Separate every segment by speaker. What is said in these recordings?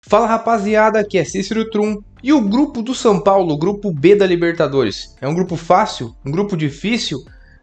Speaker 1: Fala rapaziada, aqui é Cícero Trum. E o grupo do São Paulo, o grupo B da Libertadores, é um grupo fácil? Um grupo difícil?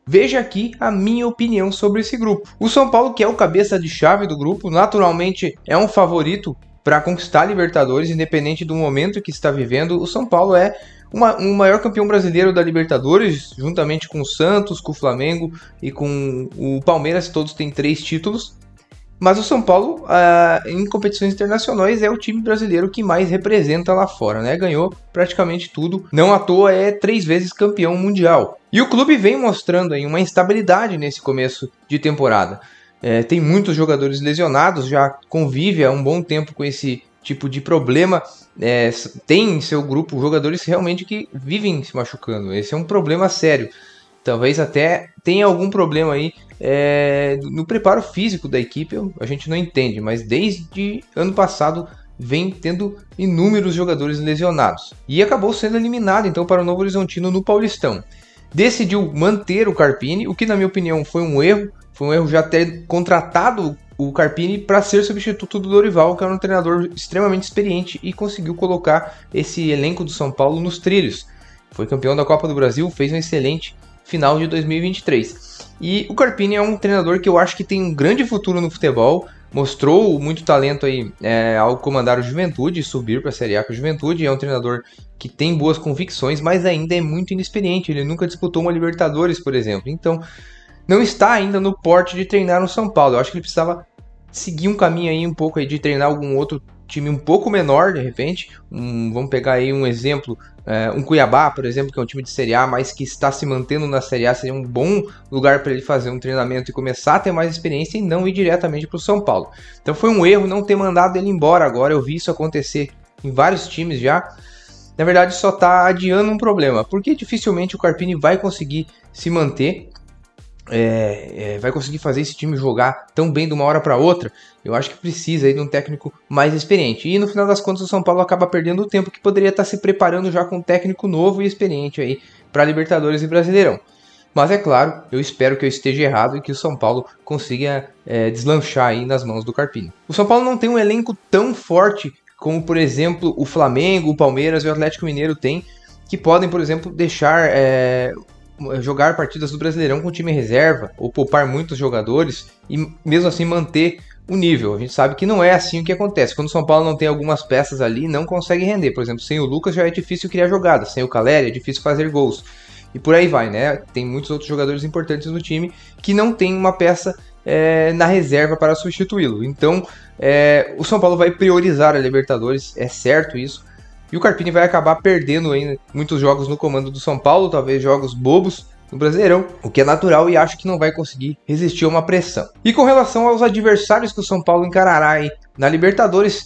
Speaker 1: Veja aqui a minha opinião sobre esse grupo. O São Paulo, que é o cabeça de chave do grupo, naturalmente é um favorito para conquistar a Libertadores, independente do momento que está vivendo. O São Paulo é o maior campeão brasileiro da Libertadores, juntamente com o Santos, com o Flamengo e com o Palmeiras, todos têm 3 títulos. Mas o São Paulo, em competições internacionais, é o time brasileiro que mais representa lá fora, né? Ganhou praticamente tudo, não à toa é 3 vezes campeão mundial. E o clube vem mostrando aí uma instabilidade nesse começo de temporada. Tem muitos jogadores lesionados, já convive há um bom tempo com esse tipo de problema. Tem em seu grupo jogadores realmente que vivem se machucando. Esse é um problema sério. Talvez até tenha algum problema aí no preparo físico da equipe, a gente não entende, mas desde ano passado vem tendo inúmeros jogadores lesionados. E acabou sendo eliminado então para o Novo Horizontino no Paulistão. Decidiu manter o Carpini, o que na minha opinião foi um erro já ter contratado o Carpini para ser substituto do Dorival, que era um treinador extremamente experiente e conseguiu colocar esse elenco do São Paulo nos trilhos. Foi campeão da Copa do Brasil, fez um excelente final de 2023. E o Carpini é um treinador que eu acho que tem um grande futuro no futebol, mostrou muito talento aí ao comandar o Juventude, subir para a Série A com o Juventude. É um treinador que tem boas convicções, mas ainda é muito inexperiente, ele nunca disputou uma Libertadores, por exemplo, então não está ainda no porte de treinar no São Paulo. Eu acho que ele precisava seguir um caminho aí um pouco aí de treinar algum outro time um pouco menor, de repente. Vamos pegar aí um exemplo, um Cuiabá, por exemplo, que é um time de Série A, mas que está se mantendo na Série A, seria um bom lugar para ele fazer um treinamento e começar a ter mais experiência e não ir diretamente para o São Paulo. Então foi um erro não ter mandado ele embora agora, eu vi isso acontecer em vários times já. Na verdade só está adiando um problema, porque dificilmente o Carpini vai conseguir se manter, vai conseguir fazer esse time jogar tão bem de uma hora para outra. Eu acho que precisa aí de um técnico mais experiente. E no final das contas o São Paulo acaba perdendo o tempo que poderia estar se preparando já com um técnico novo e experiente aí para Libertadores e Brasileirão. Mas é claro, eu espero que eu esteja errado e que o São Paulo consiga deslanchar aí nas mãos do Carpini. O São Paulo não tem um elenco tão forte como, por exemplo, o Flamengo, o Palmeiras e o Atlético Mineiro tem, que podem, por exemplo, deixar jogar partidas do Brasileirão com time reserva ou poupar muitos jogadores e mesmo assim manter o nível. A gente sabe que não é assim o que acontece. Quando o São Paulo não tem algumas peças ali, não consegue render. Por exemplo, sem o Lucas já é difícil criar jogadas, sem o Caleri é difícil fazer gols. E por aí vai, né? Tem muitos outros jogadores importantes no time que não tem uma peça na reserva para substituí-lo. Então, o São Paulo vai priorizar a Libertadores, é certo isso. E o Carpini vai acabar perdendo ainda muitos jogos no comando do São Paulo, talvez jogos bobos no Brasileirão, o que é natural e acho que não vai conseguir resistir a uma pressão. E com relação aos adversários que o São Paulo encarará aí na Libertadores,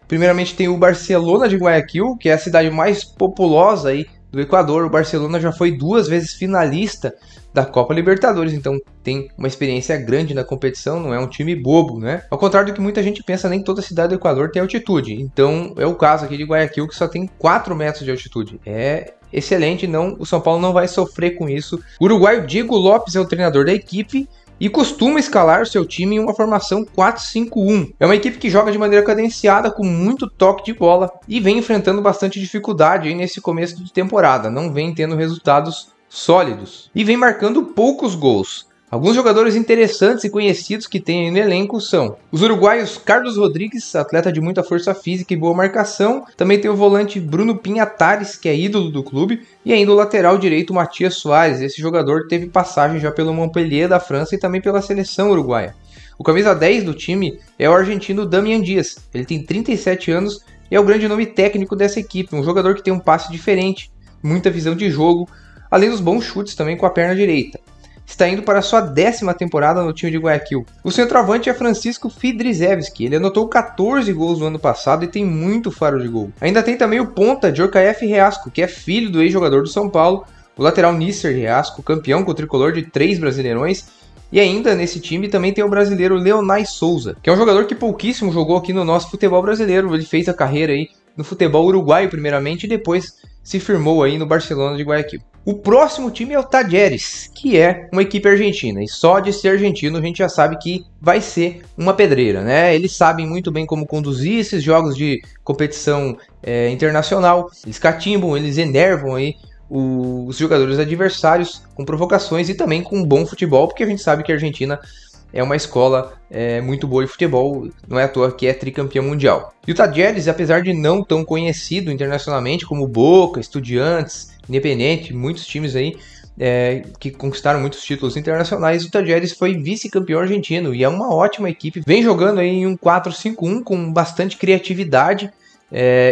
Speaker 1: primeiramente tem o Barcelona de Guayaquil, que é a cidade mais populosa aí do Equador. O Barcelona já foi 2 vezes finalista da Copa Libertadores, então tem uma experiência grande na competição, não é um time bobo, né? Ao contrário do que muita gente pensa, nem toda cidade do Equador tem altitude. Então é o caso aqui de Guayaquil, que só tem 4 metros de altitude. É excelente, o São Paulo não vai sofrer com isso. O uruguaio Diego Lopes é o treinador da equipe e costuma escalar o seu time em uma formação 4-5-1. É uma equipe que joga de maneira cadenciada, com muito toque de bola e vem enfrentando bastante dificuldade aí nesse começo de temporada. Não vem tendo resultados sólidos e vem marcando poucos gols. Alguns jogadores interessantes e conhecidos que tem no elenco são os uruguaios Carlos Rodrigues, atleta de muita força física e boa marcação. Também tem o volante Bruno Pinhatares, que é ídolo do clube, e ainda o lateral direito Matias Soares. Esse jogador teve passagem já pelo Montpellier da França e também pela seleção uruguaia. O camisa 10 do time é o argentino Damian Dias. Ele tem 37 anos e é o grande nome técnico dessa equipe, um jogador que tem um passe diferente, muita visão de jogo, além dos bons chutes também com a perna direita. Está indo para a sua 10ª temporada no time de Guayaquil. O centroavante é Francisco Fidrizevski. Ele anotou 14 gols no ano passado e tem muito faro de gol. Ainda tem também o ponta Djorkaeff Reasco, que é filho do ex-jogador do São Paulo. O lateral Nisser Reasco, campeão com o tricolor de 3 Brasileirões. E ainda nesse time também tem o brasileiro Leonay Souza, que é um jogador que pouquíssimo jogou aqui no nosso futebol brasileiro. Ele fez a carreira aí no futebol uruguaio primeiramente e depois se firmou aí no Barcelona de Guayaquil. O próximo time é o Talleres, que é uma equipe argentina, e só de ser argentino a gente já sabe que vai ser uma pedreira, né? Eles sabem muito bem como conduzir esses jogos de competição internacional, eles catimbam, eles enervam aí os jogadores adversários com provocações e também com bom futebol, porque a gente sabe que a Argentina é uma escola muito boa de futebol, não é à toa que é tricampeão mundial. E o Talleres, apesar de não tão conhecido internacionalmente como Boca, Estudiantes, Independiente, muitos times aí que conquistaram muitos títulos internacionais, o Talleres foi vice-campeão argentino e é uma ótima equipe. Vem jogando aí em um 4-5-1 com bastante criatividade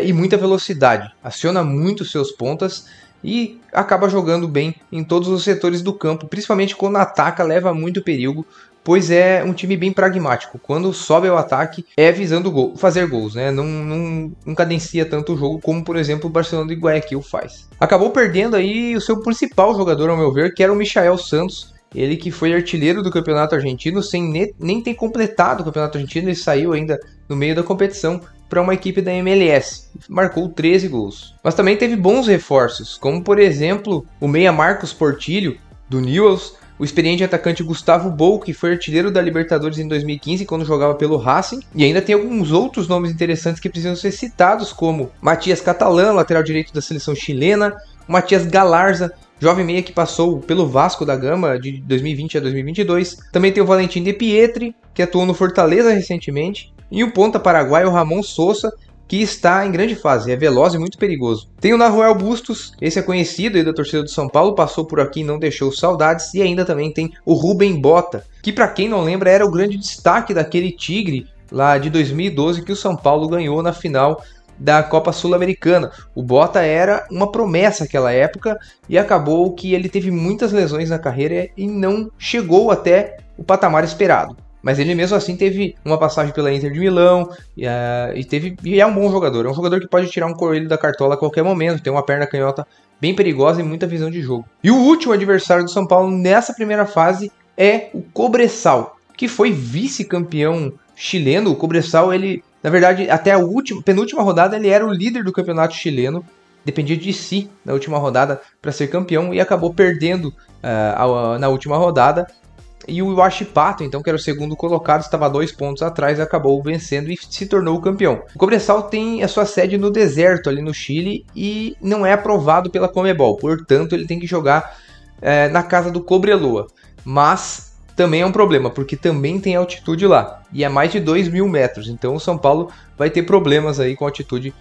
Speaker 1: e muita velocidade. Aciona muito seus pontas e acaba jogando bem em todos os setores do campo, principalmente quando ataca, leva muito perigo, pois é um time bem pragmático. Quando sobe ao ataque, é visando fazer gols, né? Não cadencia tanto o jogo como, por exemplo, o Barcelona de Guayaquil faz. Acabou perdendo aí o seu principal jogador, ao meu ver, que era o Michael Santos. Ele que foi artilheiro do campeonato argentino, sem nem ter completado o campeonato argentino, ele saiu ainda no meio da competição para uma equipe da MLS, marcou 13 gols. Mas também teve bons reforços, como por exemplo o meia Marcos Portillo, do Newell's, o experiente atacante Gustavo Bou, que foi artilheiro da Libertadores em 2015, quando jogava pelo Racing, e ainda tem alguns outros nomes interessantes que precisam ser citados, como Matias Catalán, lateral direito da seleção chilena, o Matias Galarza, jovem meia que passou pelo Vasco da Gama de 2020 a 2022, também tem o Valentim De Pietri, que atuou no Fortaleza recentemente, e o ponta paraguaio Ramon Sosa, que está em grande fase, é veloz e muito perigoso. Tem o Nahuel Bustos, esse é conhecido aí da torcida do São Paulo, passou por aqui e não deixou saudades, e ainda também tem o Rubem Bota, que para quem não lembra era o grande destaque daquele Tigre lá de 2012 que o São Paulo ganhou na final da Copa Sul-Americana. O Bota era uma promessa naquela época e acabou que ele teve muitas lesões na carreira e não chegou até o patamar esperado. Mas ele mesmo assim teve uma passagem pela Inter de Milão e é um bom jogador. É um jogador que pode tirar um coelho da cartola a qualquer momento. Tem uma perna canhota bem perigosa e muita visão de jogo. E o último adversário do São Paulo nessa primeira fase é o Cobresal, que foi vice-campeão chileno. O Cobresal, ele, na verdade, até a penúltima rodada, ele era o líder do campeonato chileno. Dependia de si na última rodada para ser campeão e acabou perdendo na última rodada. E o Huachipato, então, que era o segundo colocado, estava 2 pontos atrás, acabou vencendo e se tornou o campeão. O Cobresal tem a sua sede no deserto, ali no Chile, e não é aprovado pela Conmebol. Portanto, ele tem que jogar na casa do Cobreloa. Mas também é um problema, porque também tem altitude lá. E é mais de 2.000 metros. Então, o São Paulo vai ter problemas aí com altitude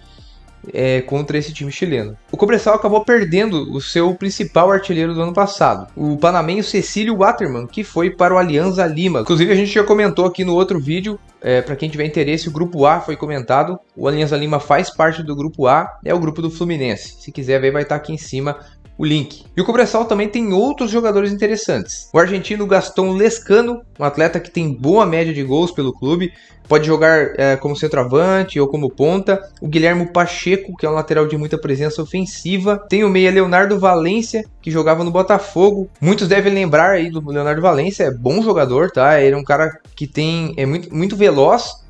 Speaker 1: contra esse time chileno. O Cobresal acabou perdendo o seu principal artilheiro do ano passado, o panamenho Cecílio Waterman, que foi para o Alianza Lima. Inclusive a gente já comentou aqui no outro vídeo, para quem tiver interesse, o grupo A foi comentado. O Alianza Lima faz parte do grupo A, é o grupo do Fluminense. Se quiser ver, vai estar aqui em cima o link. E o Cobresal também tem outros jogadores interessantes. O argentino Gastón Lescano, um atleta que tem boa média de gols pelo clube, pode jogar como centroavante ou como ponta. O Guilherme Pacheco, que é um lateral de muita presença ofensiva. Tem o meia Leonardo Valência, que jogava no Botafogo. Muitos devem lembrar aí do Leonardo Valência, é bom jogador, tá? Ele é um cara que é muito veloz.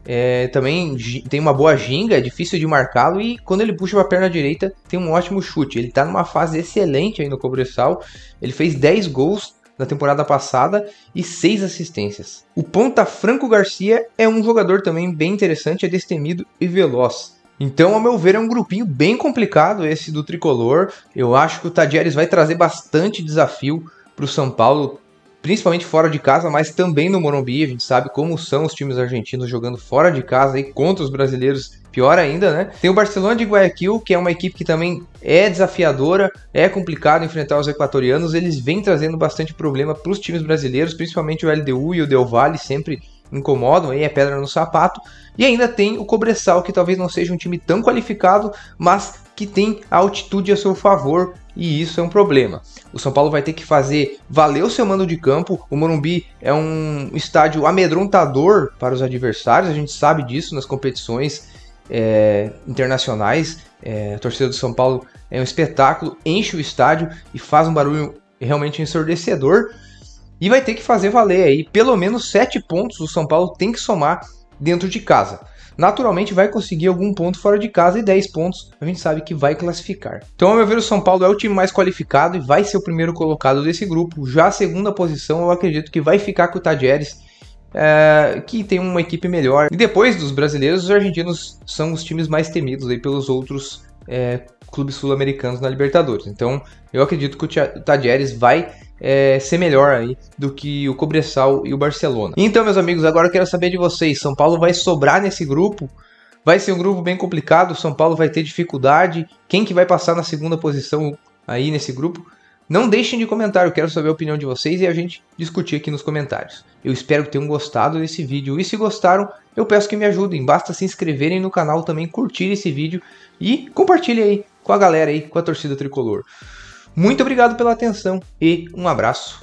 Speaker 1: Também tem uma boa ginga, é difícil de marcá-lo e quando ele puxa para a perna direita tem um ótimo chute. Ele está numa fase excelente aí no Cobresal, ele fez 10 gols na temporada passada e 6 assistências. O ponta Franco Garcia é um jogador também bem interessante, é destemido e veloz. Então, ao meu ver, é um grupinho bem complicado esse do Tricolor. Eu acho que o Talleres vai trazer bastante desafio para o São Paulo, principalmente fora de casa, mas também no Morumbi. A gente sabe como são os times argentinos jogando fora de casa e contra os brasileiros, pior ainda, né? Tem o Barcelona de Guayaquil, que é uma equipe que também é desafiadora, é complicado enfrentar os equatorianos. Eles vêm trazendo bastante problema para os times brasileiros, principalmente o LDU e o Del Valle sempre incomodam, aí é pedra no sapato. E ainda tem o Cobresal, que talvez não seja um time tão qualificado, mas que tem a altitude a seu favor, e isso é um problema. O São Paulo vai ter que fazer valer o seu mando de campo. O Morumbi é um estádio amedrontador para os adversários, a gente sabe disso nas competições internacionais. A torcida do São Paulo é um espetáculo, enche o estádio e faz um barulho realmente ensurdecedor. E vai ter que fazer valer aí, pelo menos 7 pontos o São Paulo tem que somar dentro de casa. naturalmente vai conseguir algum ponto fora de casa e 10 pontos a gente sabe que vai classificar. Então, ao meu ver, o São Paulo é o time mais qualificado e vai ser o primeiro colocado desse grupo. Já a segunda posição eu acredito que vai ficar com o Tadieres, que tem uma equipe melhor. E depois dos brasileiros, os argentinos são os times mais temidos aí pelos outros clubes sul-americanos na Libertadores. Então eu acredito que o Tadieres vai ser melhor aí do que o Cobresal e o Barcelona. Então, meus amigos, agora eu quero saber de vocês. São Paulo vai sobrar nesse grupo? Vai ser um grupo bem complicado, o São Paulo vai ter dificuldade. Quem que vai passar na segunda posição aí nesse grupo? Não deixem de comentar, eu quero saber a opinião de vocês e a gente discutir aqui nos comentários. Eu espero que tenham gostado desse vídeo e se gostaram, eu peço que me ajudem. Basta se inscreverem no canal, também curtir esse vídeo e compartilhem aí com a galera aí, com a torcida tricolor. Muito obrigado pela atenção e um abraço.